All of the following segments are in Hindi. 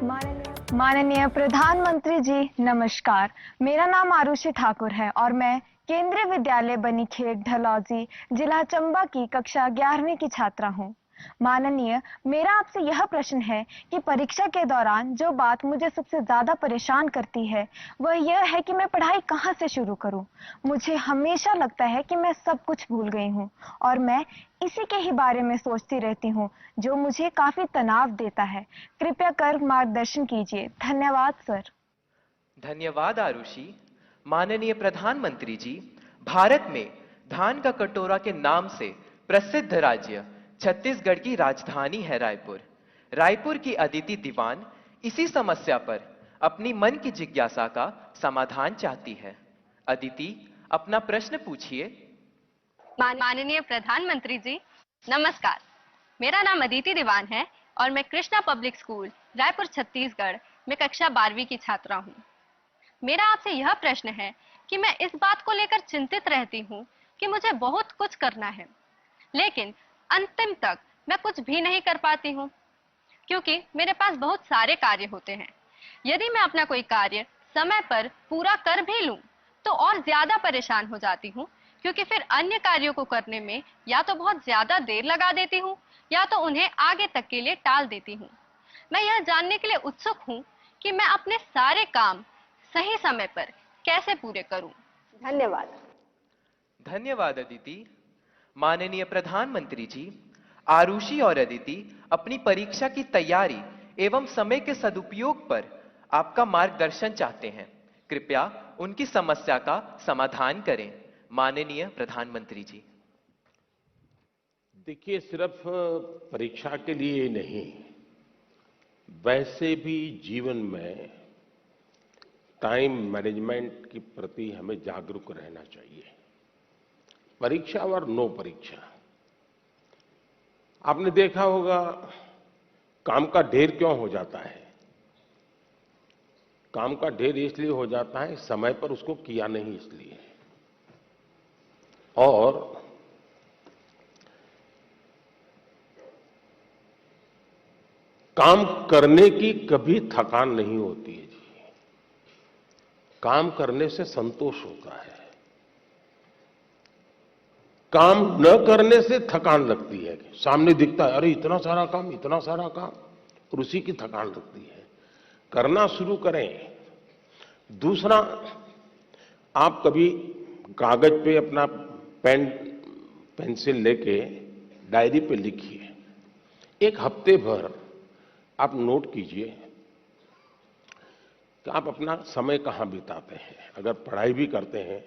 माननीय प्रधानमंत्री जी नमस्कार। मेरा नाम आरुषि ठाकुर है और मैं केंद्रीय विद्यालय बनीखेत ढलौजी जिला चंबा की कक्षा 11वीं की छात्रा हूँ। माननीय, मेरा आपसे यह प्रश्न है कि परीक्षा के दौरान जो बात मुझे सबसे ज्यादा परेशान करती है वह यह है कि मैं पढ़ाई कहाँ से शुरू करूं। मुझे हमेशा लगता है कि मैं सब कुछ भूल गई हूं और मैं इसी के ही बारे में सोचती रहती हूं, जो मुझे काफी तनाव देता है। कृपया कर मार्गदर्शन कीजिए। धन्यवाद सर। धन्यवाद आरुषि। माननीय प्रधानमंत्री जी, भारत में धान का कटोरा के नाम से प्रसिद्ध राज्य छत्तीसगढ़ की राजधानी है रायपुर। रायपुर की अदिति दीवान इसी समस्या पर अपनी मन की जिज्ञासा का समाधान चाहती है। अदिति, अपना प्रश्न पूछिए। माननीय प्रधानमंत्री जी नमस्कार। मेरा नाम अदिति दीवान है और मैं कृष्णा पब्लिक स्कूल रायपुर छत्तीसगढ़ में कक्षा 12वीं की छात्रा हूँ। मेरा आपसे यह प्रश्न है कि मैं इस बात को लेकर चिंतित रहती हूँ कि मुझे बहुत कुछ करना है, लेकिन अंतिम तक मैं कुछ भी नहीं कर पाती हूँ, क्योंकि मेरे पास बहुत सारे कार्य होते हैं। यदि मैं अपना कोई कार्य समय पर पूरा कर भी लूं, तो और ज्यादा परेशान हो जाती हूँ, क्योंकि फिर अन्य कार्यों को करने में या तो बहुत ज्यादा देर लगा देती हूँ या तो उन्हें आगे तक के लिए टाल देती हूँ। मैं यह जानने के लिए उत्सुक हूँ कि मैं अपने सारे काम सही समय पर कैसे पूरे करूं। धन्यवाद। धन्यवाद अदिति। माननीय प्रधानमंत्री जी, आरुषि और अदिति अपनी परीक्षा की तैयारी एवं समय के सदुपयोग पर आपका मार्गदर्शन चाहते हैं। कृपया उनकी समस्या का समाधान करें। माननीय प्रधानमंत्री जी। देखिए, सिर्फ परीक्षा के लिए ही नहीं, वैसे भी जीवन में टाइम मैनेजमेंट के प्रति हमें जागरूक रहना चाहिए। परीक्षा और नो परीक्षा, आपने देखा होगा काम का ढेर क्यों हो जाता है। काम का ढेर इसलिए हो जाता है समय पर उसको किया नहीं इसलिए। और काम करने की कभी थकान नहीं होती है जी। काम करने से संतोष होता है, काम न करने से थकान लगती है। सामने दिखता है अरे इतना सारा काम, इतना सारा काम, और उसी की थकान लगती है। करना शुरू करें। दूसरा, आप कभी कागज पे अपना पेन पेंसिल लेके डायरी पे लिखिए। एक हफ्ते भर आप नोट कीजिए कि आप अपना समय कहां बिताते हैं। अगर पढ़ाई भी करते हैं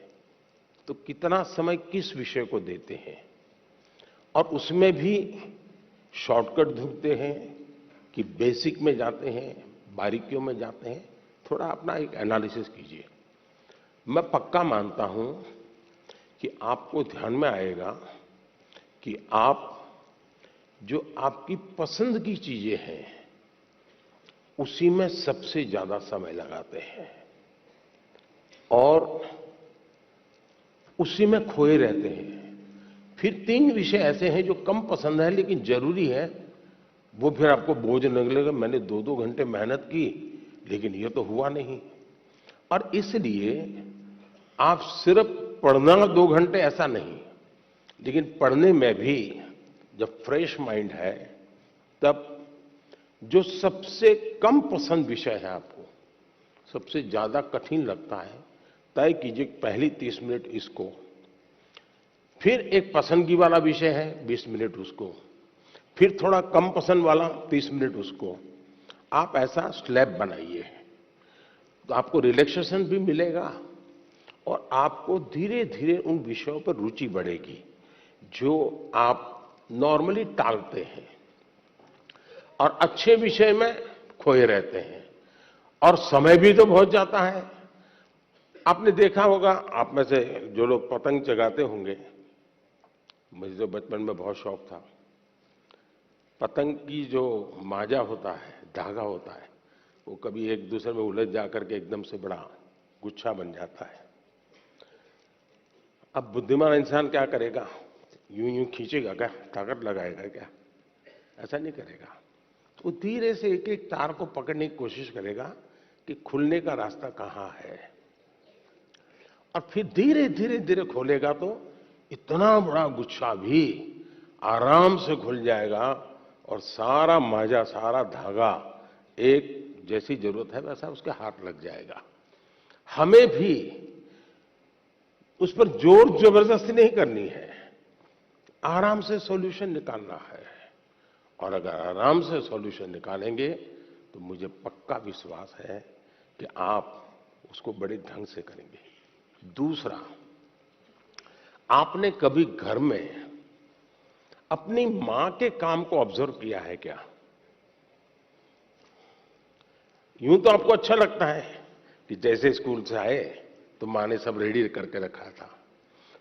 तो कितना समय किस विषय को देते हैं, और उसमें भी शॉर्टकट ढूंढते हैं कि बेसिक में जाते हैं, बारीकियों में जाते हैं। थोड़ा अपना एक एनालिसिस कीजिए। मैं पक्का मानता हूं कि आपको ध्यान में आएगा कि आप जो आपकी पसंद की चीजें हैं उसी में सबसे ज्यादा समय लगाते हैं और उसी में खोए रहते हैं। फिर 3 विषय ऐसे हैं जो कम पसंद है लेकिन जरूरी है, वो फिर आपको बोझ लगेगा। मैंने 2-2 घंटे मेहनत की लेकिन ये तो हुआ नहीं। और इसलिए आप सिर्फ पढ़ना 2 घंटे ऐसा नहीं, लेकिन पढ़ने में भी जब फ्रेश माइंड है तब जो सबसे कम पसंद विषय है, आपको सबसे ज्यादा कठिन लगता है, तय कीजिए पहली 30 मिनट इसको, फिर एक पसंदगी वाला विषय है 20 मिनट उसको, फिर थोड़ा कम पसंद वाला 30 मिनट उसको। आप ऐसा स्लैब बनाइए तो आपको रिलैक्सेशन भी मिलेगा और आपको धीरे धीरे उन विषयों पर रुचि बढ़ेगी जो आप नॉर्मली टालते हैं और अच्छे विषय में खोए रहते हैं। और समय भी तो बहुत जाता है। आपने देखा होगा, आप में से जो लोग पतंग चगाते होंगे, मुझे तो बचपन में बहुत शौक था। पतंग की जो माजा होता है, धागा होता है, वो कभी एक दूसरे में उलझ जाकर के एकदम से बड़ा गुच्छा बन जाता है। अब बुद्धिमान इंसान क्या करेगा? यूं यूं खींचेगा क्या? ताकत लगाएगा क्या? ऐसा नहीं करेगा। तो धीरे से एक एक तार को पकड़ने की कोशिश करेगा कि खुलने का रास्ता कहां है, और फिर धीरे धीरे धीरे खोलेगा तो इतना बड़ा गुच्छा भी आराम से खुल जाएगा और सारा मांझा, सारा धागा एक जैसी जरूरत है वैसा उसके हाथ लग जाएगा। हमें भी उस पर जोर जबरदस्ती नहीं करनी है, आराम से सॉल्यूशन निकालना है। और अगर आराम से सॉल्यूशन निकालेंगे तो मुझे पक्का विश्वास है कि आप उसको बड़े ढंग से करेंगे। दूसरा, आपने कभी घर में अपनी मां के काम को ऑब्जर्व किया है क्या? यूं तो आपको अच्छा लगता है कि जैसे स्कूल से आए तो मां ने सब रेडी करके रखा था,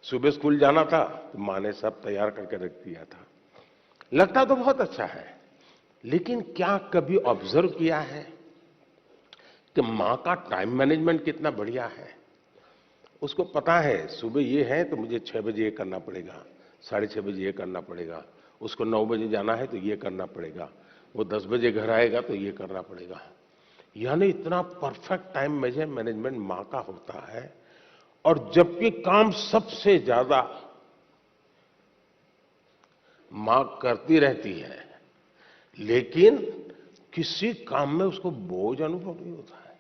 सुबह स्कूल जाना था तो मां ने सब तैयार करके रख दिया था, लगता तो बहुत अच्छा है। लेकिन क्या कभी ऑब्जर्व किया है कि मां का टाइम मैनेजमेंट कितना बढ़िया है? उसको पता है सुबह ये है तो मुझे 6 बजे ये करना पड़ेगा, 6:30 बजे ये करना पड़ेगा, उसको 9 बजे जाना है तो ये करना पड़ेगा, वो 10 बजे घर आएगा तो ये करना पड़ेगा। यानी इतना परफेक्ट टाइम मैनेजमेंट मां का होता है। और जबकि काम सबसे ज्यादा मां करती रहती है, लेकिन किसी काम में उसको बोझ अनुभव नहीं होता है।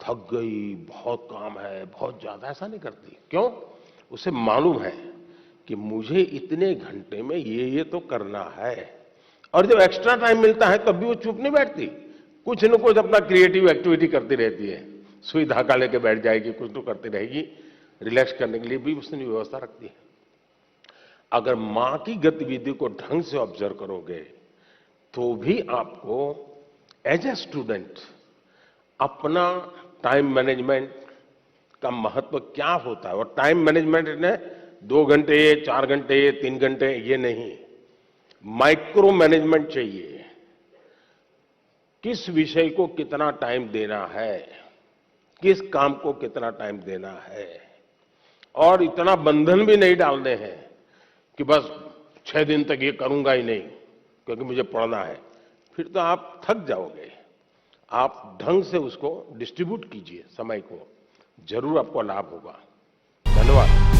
थक गई, बहुत काम है, बहुत ज्यादा, ऐसा नहीं करती। क्यों? उसे मालूम है कि मुझे इतने घंटे में ये तो करना है। और जब एक्स्ट्रा टाइम मिलता है तब भी वो चुप नहीं बैठती, कुछ न कुछ अपना क्रिएटिव एक्टिविटी करती रहती है। सुई धागा लेके बैठ जाएगी, कुछ तो करती रहेगी, रिलैक्स करने के लिए भी उसने व्यवस्था रखती है। अगर मां की गतिविधि को ढंग से ऑब्जर्व करोगे तो भी आपको एज ए स्टूडेंट अपना टाइम मैनेजमेंट का महत्व क्या होता है, और टाइम मैनेजमेंट ने 2 घंटे, 4 घंटे, 3 घंटे ये नहीं, माइक्रो मैनेजमेंट चाहिए। किस विषय को कितना टाइम देना है, किस काम को कितना टाइम देना है, और इतना बंधन भी नहीं डालने हैं कि बस 6 दिन तक ये करूंगा ही नहीं क्योंकि मुझे पढ़ना है। फिर तो आप थक जाओगे। आप ढंग से उसको डिस्ट्रीब्यूट कीजिए समय को, जरूर आपको लाभ होगा। धन्यवाद।